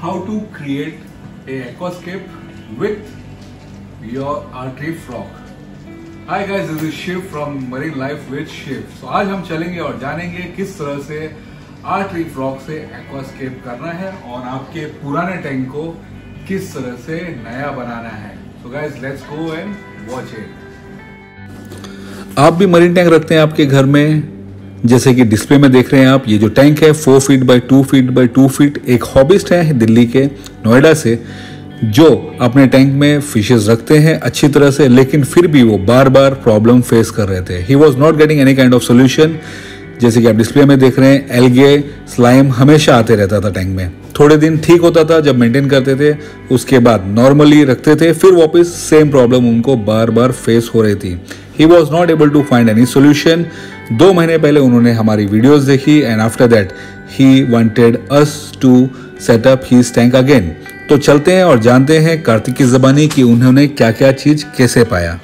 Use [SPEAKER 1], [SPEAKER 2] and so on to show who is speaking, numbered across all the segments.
[SPEAKER 1] how to create a aquascape with your artery frog. Hi guys, this is Shiv from Marine Life with Shiv. So आज हम चलेंगे और जानेंगे किस तरह से आर्टरी फ्रॉग से एक्वास्केप करना है और आपके पुराने टैंक को किस तरह से नया बनाना है. So guys, let's go and watch it.
[SPEAKER 2] आप भी मरीन टैंक रखते हैं आपके घर में, जैसे कि डिस्प्ले में देख रहे हैं आप. ये जो टैंक है 4 feet by 2 feet by 2 feet, एक हॉबिस्ट है दिल्ली के नोएडा से, जो अपने टैंक में फिशेस रखते हैं अच्छी तरह से, लेकिन फिर भी वो बार बार प्रॉब्लम फेस कर रहे थे. ही was not getting any kind of solution. जैसे कि आप डिस्प्ले में देख रहे हैं, एल्गे स्लाइम हमेशा आते रहता था टैंक में. थोड़े दिन ठीक होता था जब मेंटेन करते थे, उसके बाद नॉर्मली रखते थे, फिर वापस सेम प्रॉब्लम उनको बार बार फेस हो रही थी. He was not able to find any solution. 2 महीने पहले उन्होंने हमारी वीडियोस देखी and after that he wanted us to set up his tank again. तो चलते हैं और जानते हैं कार्तिक की ज़बानी कि उन्होंने क्या क्या चीज कैसे पाया.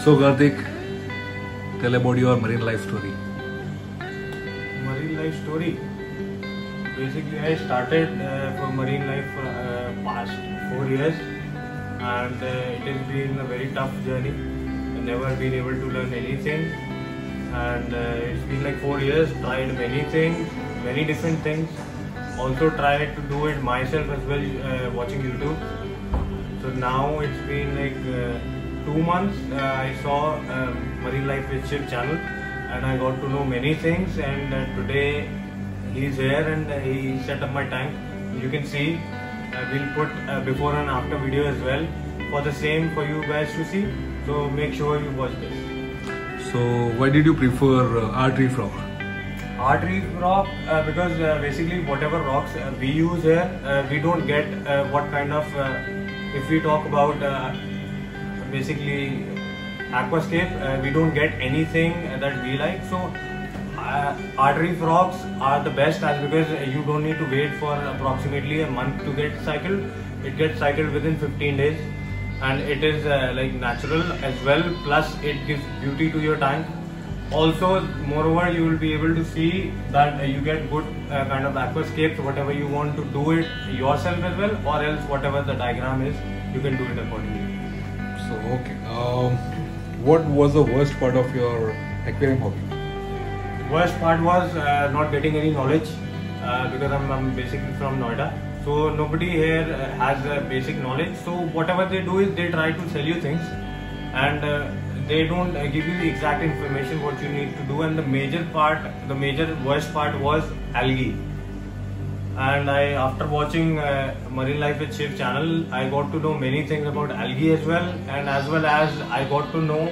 [SPEAKER 1] So Karthik, tell about your marine life story.
[SPEAKER 3] Marine life story. Basically, I started for marine life for past 4 years, and it has been a very tough journey. I've never been able to learn anything, and it's been like 4 years. Tried many things, many different things. Also tried to do it myself as well, watching YouTube. So now it's been like 2 months. I saw Marine Life with Shiv channel, and I got to know many things. And today he's here and he set up my tank. You can see. We'll put before and after video as well for the same for you guys to see. So make sure you watch this.
[SPEAKER 1] So why did you prefer artery frog?
[SPEAKER 3] Artery rock because basically whatever rocks we use here, we don't get what kind of if we talk about basically aquascape, we don't get anything that we like. So artery frogs are the best, as because you don't need to wait for approximately a month to get cycled. It gets cycled within 15 days, and it is like natural as well, plus it gives beauty to your tank. Also, moreover, you will be able to see that you get good kind of aquascapes. Whatever you want to do it yourself as well, or else whatever the diagram is, you can do it accordingly.
[SPEAKER 1] So okay, what was the worst part of your aquarium hobby?
[SPEAKER 3] Worst part was not getting any knowledge because I'm basically from Noida, so nobody here has basic knowledge. So whatever they do is they try to sell you things, and they don't give you the exact information what you need to do. And the major worst part was algae. And after watching Marine Life with Shiv channel, I got to know many things about algae as well, and as well as I got to know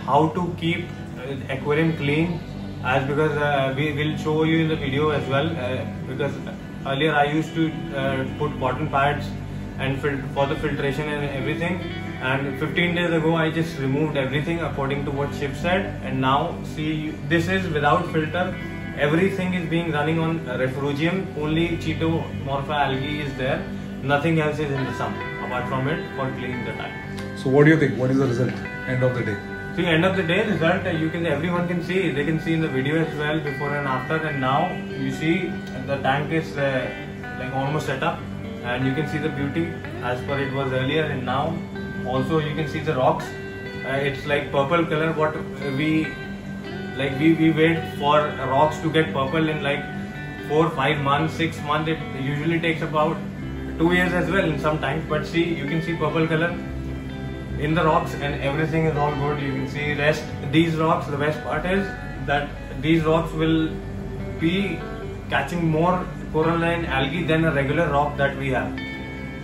[SPEAKER 3] how to keep aquarium clean, as because we will show you in the video as well, because earlier I used to put cotton pads and for the filtration and everything, and 15 days ago I just removed everything according to what Shiv said. And now see, this is without filter. Everything is being running on refugium. Only Chaetomorpha algae is there. Nothing else is in the sump apart from it for cleaning the tank.
[SPEAKER 1] So what do you think? What is the result end of the day?
[SPEAKER 3] See, end of the day result, everyone can see. They can see in the video as well, before and after. And now you see the tank is like almost set up, and you can see the beauty as per it was earlier. And now also you can see the rocks. It's like purple color. What we wait for rocks to get purple in like 4, 5 months, 6 months. It usually takes about 2 years as well in some times. But see, you can see purple color in the rocks, and everything is all good. You can see rest. These rocks, the best part is that these rocks will be catching more coralline algae than a regular rock that we have.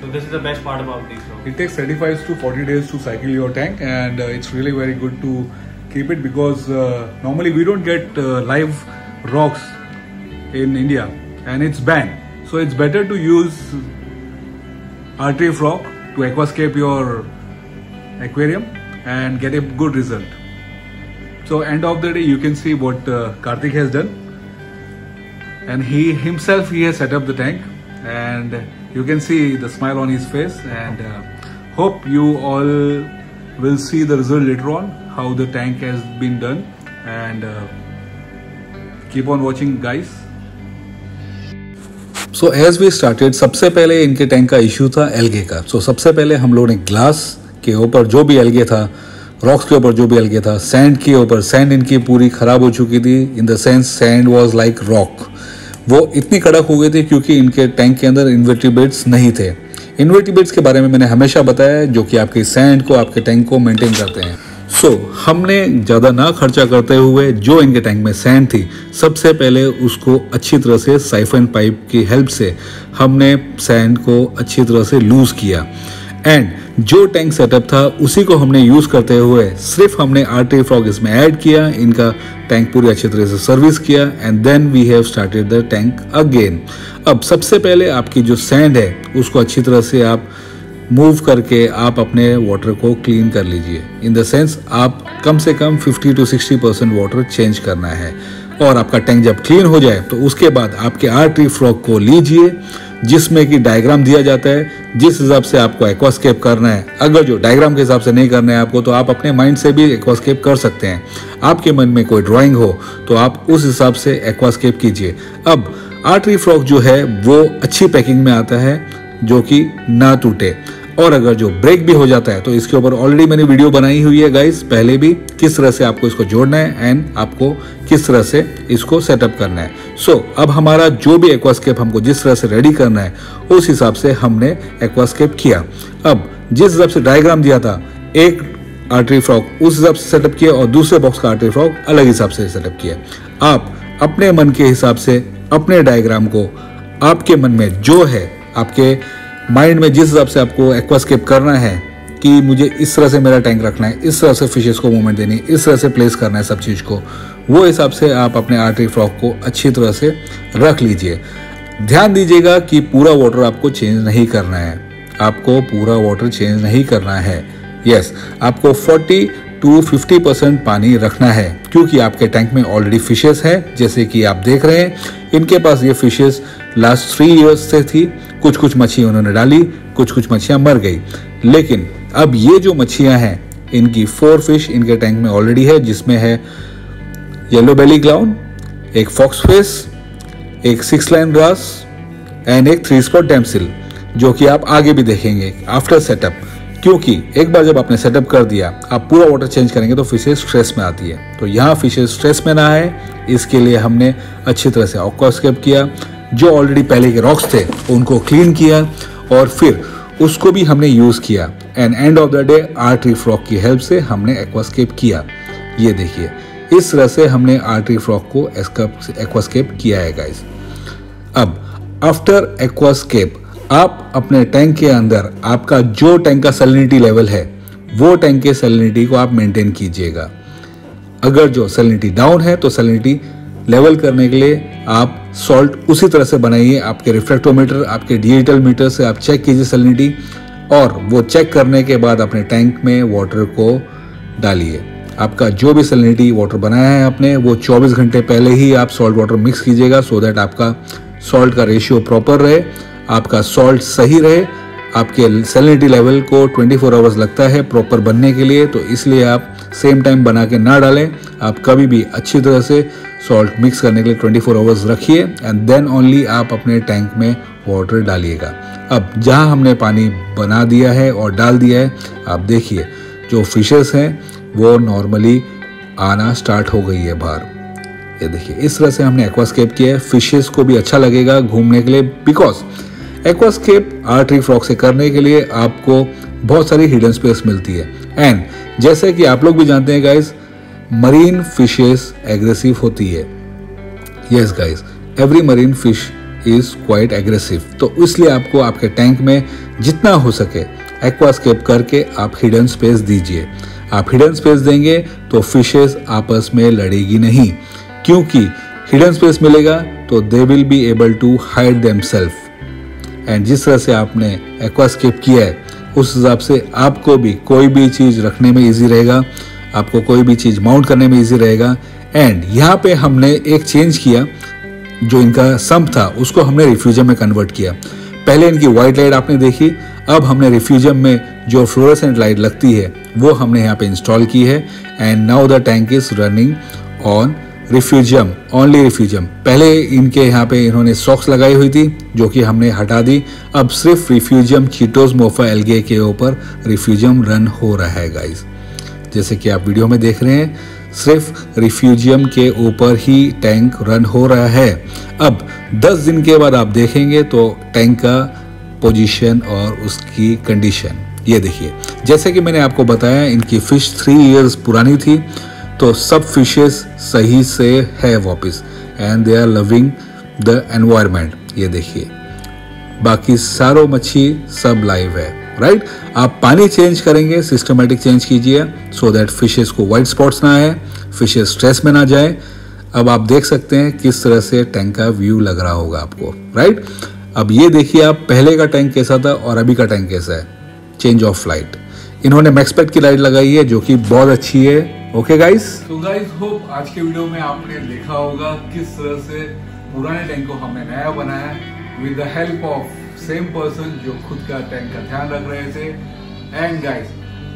[SPEAKER 3] So this is the best part about these rocks.
[SPEAKER 1] It takes 35 to 40 days to cycle your tank, and it's really very good to keep it, because normally we don't get live rocks in India, and it's banned. So it's better to use artery frog to aquascape your aquarium and get a good result. So end of the day, you can see what Karthik has done, and he himself has set up the tank, and you can see the smile on his face. And hope you all will see the result later on, how the tank has been done. And keep on watching, guys.
[SPEAKER 2] So as we started, सबसे पहले इनके tank का issue था algae का। सो सबसे पहले हम लोगों ने ग्लास के ऊपर जो भी एल्गे था, रॉक्स के ऊपर जो भी एल्गे था, सैंड के ऊपर, सैंड इनकी पूरी ख़राब हो चुकी थी, in the sense sand was like rock. वो इतनी कड़क हो गई थी क्योंकि इनके टैंक के अंदर इन्वर्टिब्रेट्स नहीं थे। इन्वर्टिब्रेट्स के बारे में मैंने हमेशा बताया है, जो कि आपके सैंड को, आपके टैंक को मेंटेन करते हैं। सो हमने ज़्यादा ना खर्चा करते हुए जो इनके टैंक में सैंड थी, सबसे पहले उसको अच्छी तरह से साइफन पाइप की हेल्प से हमने सैंड को अच्छी तरह से लूज़ किया। एंड जो टैंक सेटअप था उसी को हमने यूज़ करते हुए सिर्फ हमने आर्टरी फ्रॉग इसमें ऐड किया, इनका टैंक पूरी अच्छी तरह से सर्विस किया, and then we have started the tank again. अब सबसे पहले आपकी जो सैंड है उसको अच्छी तरह से आप मूव करके आप अपने वाटर को क्लीन कर लीजिए। इन द सेंस आप कम से कम 50 to 60% वाटर चेंज करना है। और आपका टैंक जब क्लीन हो जाए तो उसके बाद आपके आर्टरी फ्रॉग को लीजिए, जिसमें कि डायग्राम दिया जाता है जिस हिसाब से आपको एक्वास्केप करना है। अगर जो डायग्राम के हिसाब से नहीं करना है आपको, तो आप अपने माइंड से भी एक्वास्केप कर सकते हैं। आपके मन में कोई ड्राइंग हो तो आप उस हिसाब से एक्वास्केप कीजिए। अब आर्टरी फ्रॉग जो है वो अच्छी पैकिंग में आता है जो कि ना टूटे, और अगर जो ब्रेक भी हो जाता है तो इसके ऊपर ऑलरेडी मैंने वीडियो बनाई हुई है गाइस पहले भी, किस तरह से आपको इसको जोड़ना है एंड आपको किस तरह से इसको सेटअप करना है। सो अब हमारा जो भी एक्वास्केप हमको जिस तरह से रेडी करना है उस हिसाब से हमने एक्वास्केप किया। अब जिस हिसाब से डायग्राम दिया था, एक आर्टरी फ्रॉग उस हिसाब से सेटअप किया और दूसरे बॉक्स का आर्टरी फ्रॉग अलग हिसाब से सेटअप किया। आप अपने मन के हिसाब से अपने डायग्राम को, आपके मन में जो है, आपके माइंड में जिस हिसाब से आपको एक्वास्केप करना है कि मुझे इस तरह से मेरा टैंक रखना है, इस तरह से फिशेस को मूवमेंट देनी है, इस तरह से प्लेस करना है सब चीज़ को, वो हिसाब से आप अपने आर्टरी फ्रॉग को अच्छी तरह से रख लीजिए। ध्यान दीजिएगा कि पूरा वाटर आपको चेंज नहीं करना है, आपको पूरा वाटर चेंज नहीं करना है। यस, आपको 40 to 50% पानी रखना है, क्योंकि आपके टैंक में ऑलरेडी फिशेस है। जैसे कि आप देख रहे हैं, इनके पास ये फिशेस लास्ट 3 years से थी। कुछ कुछ मच्छी उन्होंने डाली, कुछ कुछ मच्छियाँ मर गई, लेकिन अब ये जो मच्छियाँ हैं, इनकी 4 फिश इनके टैंक में ऑलरेडी है, जिसमें है येलो बेली क्लाउन, एक फॉक्स फेस, एक 6 लाइन ग्रास एंड एक 3 स्पॉट डैमसिल, जो कि आप आगे भी देखेंगे आफ्टर सेटअप। क्योंकि एक बार जब आपने सेटअप कर दिया, आप पूरा वाटर चेंज करेंगे तो फिशेस स्ट्रेस में आती है। तो यहाँ फिशेस स्ट्रेस में ना आए, इसके लिए हमने अच्छी तरह से एक्वास्केप किया। जो ऑलरेडी पहले के रॉक्स थे उनको क्लीन किया और फिर उसको भी हमने यूज़ किया, and end of the day artery frog की हेल्प से हमने एक्वास्केप किया। ये देखिए, इस तरह से हमने आर्टरी फ्रॉग को एक्वास्केप किया है गाइस। अब आफ्टर एक्वास्केप आप अपने टैंक के अंदर आपका जो टैंक का सैलिनिटी लेवल है, वो टैंक के सैलिनिटी को आप मेंटेन कीजिएगा। अगर जो सैलिनिटी डाउन है तो सैलिनिटी लेवल करने के लिए आप सॉल्ट उसी तरह से बनाइए। आपके रिफ्रैक्टोमीटर, आपके डिजिटल मीटर से आप चेक कीजिए सैलिनिटी, और वो चेक करने के बाद अपने टैंक में वाटर को डालिए। आपका जो भी सैलिनिटी वाटर बनाया है आपने, वो 24 घंटे पहले ही आप सॉल्ट वाटर मिक्स कीजिएगा, सो दैट आपका सॉल्ट का रेशियो प्रॉपर रहे, आपका सॉल्ट सही रहे। आपके सैलिनिटी लेवल को 24 आवर्स लगता है प्रॉपर बनने के लिए, तो इसलिए आप सेम टाइम बना के ना डालें। आप कभी भी अच्छी तरह से सॉल्ट मिक्स करने के लिए 24 आवर्स रखिए, एंड देन ओनली आप अपने टैंक में वाटर डालिएगा। अब जहां हमने पानी बना दिया है और डाल दिया है, आप देखिए जो फिशेस हैं वो नॉर्मली आना स्टार्ट हो गई है बाहर। ये देखिए, इस तरह से हमने एक्वास्केप किया है। फिशेस को भी अच्छा लगेगा घूमने के लिए, बिकॉज एक्वास्केप आर्टरी फ्रॉग से करने के लिए आपको बहुत सारी हिडन स्पेस मिलती है। एंड जैसे कि आप लोग भी जानते हैं गाइस, मरीन फिशेस एग्रेसिव होती है। Yes guys, every marine fish is quite aggressive. तो इसलिए आपको आपके टैंक में जितना हो सके एक्वास्केप करके आप हिडन स्पेस दीजिए। आप हिडन स्पेस देंगे तो फिशेस आपस में लड़ेगी नहीं, क्योंकि हिडन स्पेस मिलेगा तो they will be able to hide themselves. And जिस तरह से आपने एक्वास्केप किया है, उस हिसाब से आपको भी कोई भी चीज़ रखने में इजी रहेगा, आपको कोई भी चीज़ माउंट करने में इजी रहेगा। एंड यहाँ पे हमने एक चेंज किया, जो इनका सम्प था उसको हमने रिफ्यूजम में कन्वर्ट किया। पहले इनकी वाइट लाइट आपने देखी, अब हमने रिफ्यूजम में जो फ्लोरेसेंट लाइट लगती है वो हमने यहाँ पे इंस्टॉल की है। And now the tank is running on refugium, only refugium. पहले इनके यहाँ पे इन्होंने सॉक्स लगाई हुई थी जो कि हमने हटा दी। अब सिर्फ रिफ्यूजियम चीटोस मोफा एल्गे के ऊपर रिफ्यूजियम रन हो रहा है गाइस। जैसे कि आप वीडियो में देख रहे हैं, सिर्फ रिफ्यूजियम के ऊपर ही टैंक रन हो रहा है। अब 10 दिन के बाद आप देखेंगे तो टैंक का पोजीशन और उसकी कंडीशन ये देखिए। जैसे कि मैंने आपको बताया, इनकी फिश 3 इयर्स पुरानी थी, तो सब फिशेस सही से है वापस, and they are loving the environment. ये देखिए, बाकी सारों मच्छी सब लाइव है, राइट। आप पानी चेंज करेंगे, सिस्टमेटिक चेंज कीजिए सो दैट फिशेस को वाइट स्पॉट्स ना आए, फिशेस स्ट्रेस में ना जाए। अब आप देख सकते हैं किस तरह से टैंक का व्यू लग रहा होगा आपको, राइट। अब ये देखिए आप, पहले का टैंक कैसा था और अभी का टैंक कैसा है, चेंज ऑफ लाइट। इन्होंने मैक्सपेट की लाइट लगाई है जो कि बहुत अच्छी है। ओके गाइस,
[SPEAKER 1] तो गाइस होप आज के वीडियो में आपने देखा होगा किस तरह से पुराने टैंक को हमने नया बनाया with the help of same person जो खुद का टैंक का ध्यान रख रहे थे। एंड गाइस,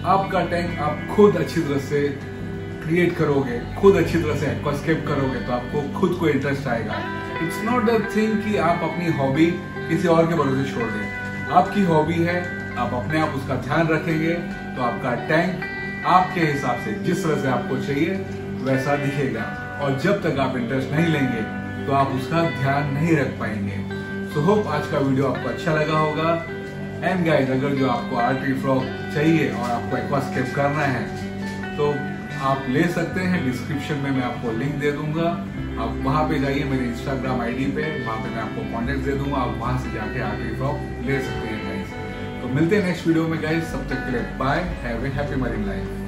[SPEAKER 1] आपका टैंक आप खुद अच्छी तरह से क्रिएट करोगे, खुद अच्छी तरह से एक्वास्केप करोगे तो आपको खुद को इंटरेस्ट आएगा। इट्स नॉट द थिंग कि आप अपनी हॉबी किसी और के भरोसे छोड़ दें। आपकी हॉबी है, आप अपने आप उसका ध्यान रखेंगे तो आपका टैंक आपके हिसाब से जिस तरह से आपको चाहिए वैसा दिखेगा। और जब तक आप इंटरेस्ट नहीं लेंगे तो आप उसका ध्यान नहीं रख पाएंगे। सो होप आज का वीडियो आपको अच्छा लगा होगा। एंड गाइस, अगर जो आपको आर्टरी फ्रॉग चाहिए और आपको एक्वास्केप करना है तो आप ले सकते हैं। डिस्क्रिप्शन में मैं आपको लिंक दे दूंगा, आप वहां पे जाइए मेरे इंस्टाग्राम आईडी पे, वहां पे मैं आपको कॉन्टेक्ट दे दूंगा, आप वहां से जाके आर्टरी फ्रॉग ले सकते हैं गाइस। तो मिलते हैं नेक्स्ट वीडियो में गाइस, तब तक के लिए bye, have a happy marine life.